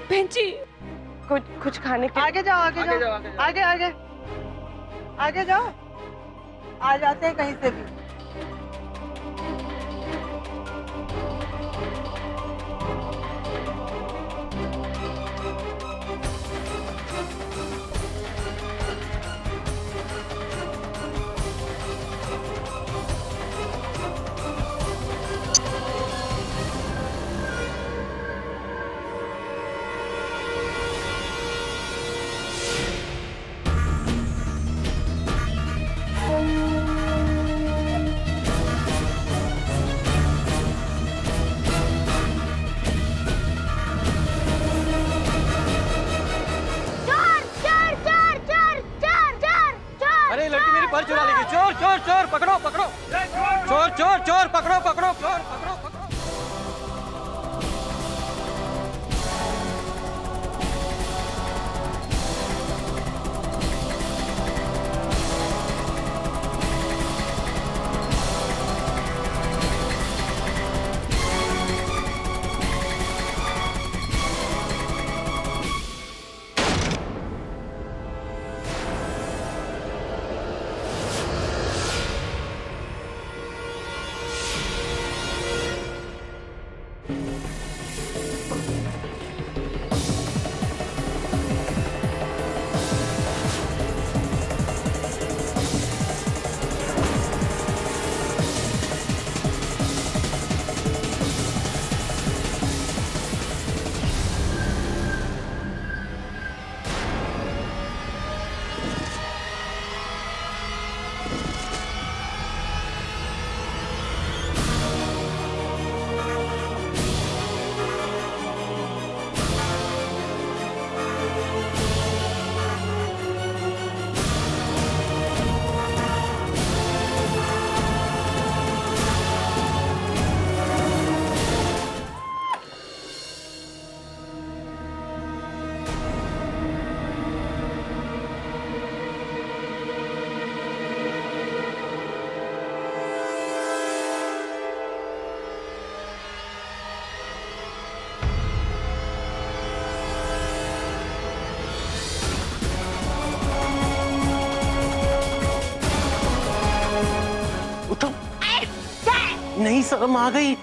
बहन जी कुछ खाने के। आगे जाओ, आगे जाओ, आगे आगे आगे जाओ, आ जाते हैं कहीं से भी। पर्स चुरा लेगी। चोर चोर चोर पकड़ो पकड़ो, चोर चोर चोर पकड़ो पकड़ो, चोर पकड़ो पकड़ो। नहीं शर्म आ गई।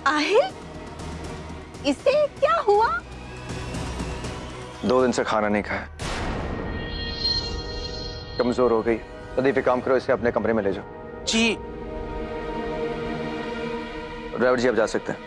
आहिल, इसे क्या हुआ? 2 दिन से खाना नहीं खाया, कमजोर हो गई। प्रदीप एक काम करो, इसे अपने कमरे में ले जाओ। जी। ड्राइवर जी आप जा सकते हैं।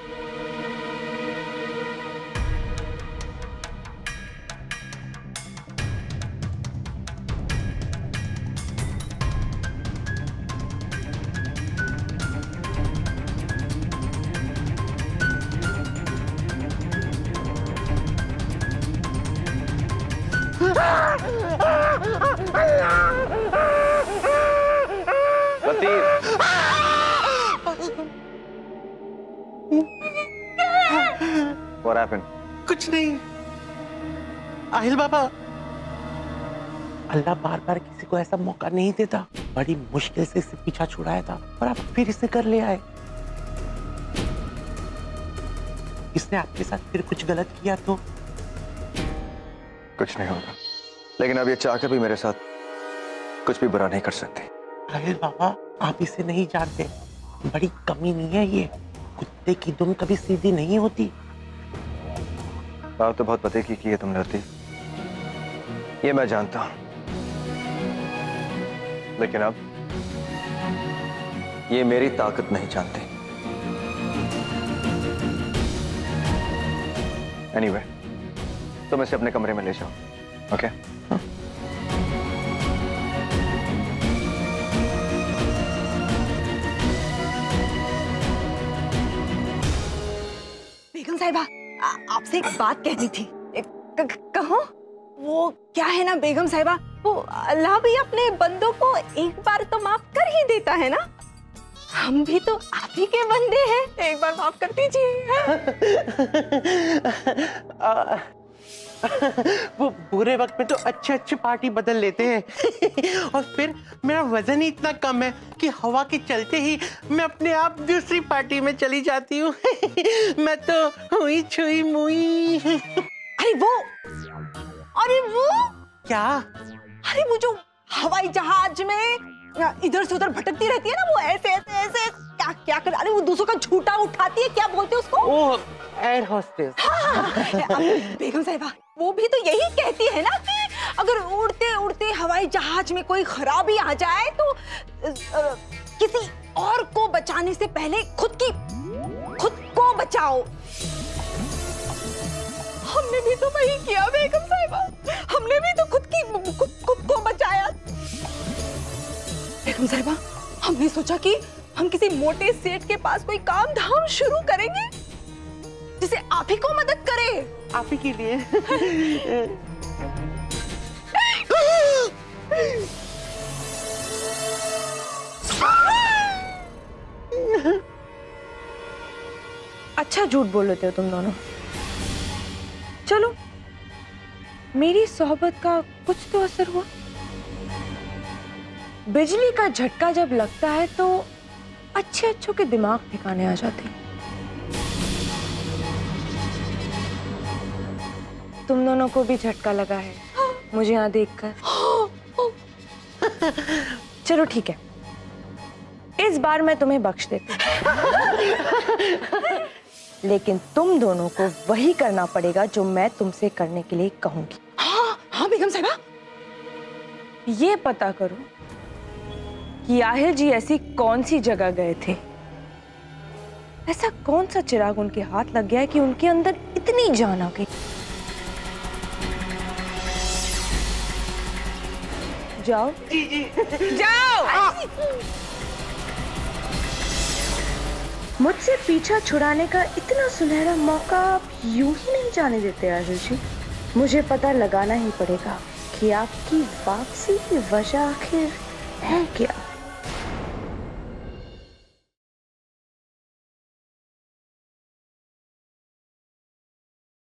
What happened? कुछ नहीं आहिल बाबा, अल्लाह बार बार किसी को ऐसा मौका नहीं देता। बड़ी मुश्किल से इसे पीछा छुड़ाया था और आप फिर इसे कर ले आए। इसने आपके साथ फिर कुछ गलत किया तो? कुछ नहीं होगा, लेकिन अब ये चाहकर भी मेरे साथ कुछ भी बुरा नहीं कर सकती। आहिल बाबा, आप इसे नहीं जानते, बड़ी कमी नहीं है ये। कुत्ते की दुम कभी सीधी नहीं होती। बात तो बहुत पते की है तुमने होती, ये मैं जानता हूं, लेकिन अब ये मेरी ताकत नहीं जानती। एनीवे, तुम इसे अपने कमरे में ले जाओ, ओके? बेगम साहिबा, आपसे एक बात कहनी थी। कहो। वो क्या है ना बेगम साहिबा, वो अल्लाह भी अपने बंदों को एक बार तो माफ कर ही देता है ना। हम भी तो आप ही के बंदे हैं, एक बार माफ कर दीजिए। वो बुरे वक्त में तो अच्छे अच्छे पार्टी बदल लेते हैं और फिर मेरा वजन ही इतना कम है कि हवा के चलते ही मैं अपने आप दूसरी पार्टी में चली जाती हूँ। मैं तो हुई छुई मुई। अरे वो क्या? अरे वो जो हवाई जहाज में इधर से उधर भटकती रहती है ना, वो ऐसे ऐसे ऐसे क्या क्या कर, अरे वो दूसरों का झूठा उठाती है, क्या बोलते हैं उसको? ओ, एयर होस्टेस। बेगम साहिबा वो भी तो यही कहती है ना कि अगर उड़ते उड़ते हवाई जहाज में कोई खराबी आ जाए तो किसी और को बचाने से पहले खुद को बचाओ। हमने भी तो वही किया बेगम साहिबा, हमने भी तो खुद को बचाया। बेगम साहिबा हमने सोचा कि हम किसी मोटे सेठ के पास कोई काम धाम शुरू करेंगे जिसे आप ही को मदद करे। आप ही के लिए। अच्छा झूठ बोल लेते हो तुम दोनों। चलो मेरी सोहबत का कुछ तो असर हुआ। बिजली का झटका जब लगता है तो अच्छे अच्छों के दिमाग ठिकाने आ जाते हैं। तुम दोनों को भी झटका लगा है मुझे यहाँ देखकर। चलो ठीक है, इस बार मैं तुम्हें बख्श देती हूँ। लेकिन तुम दोनों को वही करना पड़ेगा जो मैं तुमसे करने के लिए कहूंगी। हाँ बेगम साहिबा। ये पता करो कि आहिर जी ऐसी कौन सी जगह गए थे, ऐसा कौन सा चिराग उनके हाथ लग गया है कि उनके अंदर इतनी जान आ गई। जाओ जी। जाओ। मुझसे पीछा छुड़ाने का इतना सुनहरा मौका आप यूं ही नहीं जाने देते आहिर जी। मुझे पता लगाना ही पड़ेगा कि आपकी वापसी की वजह आखिर है क्या।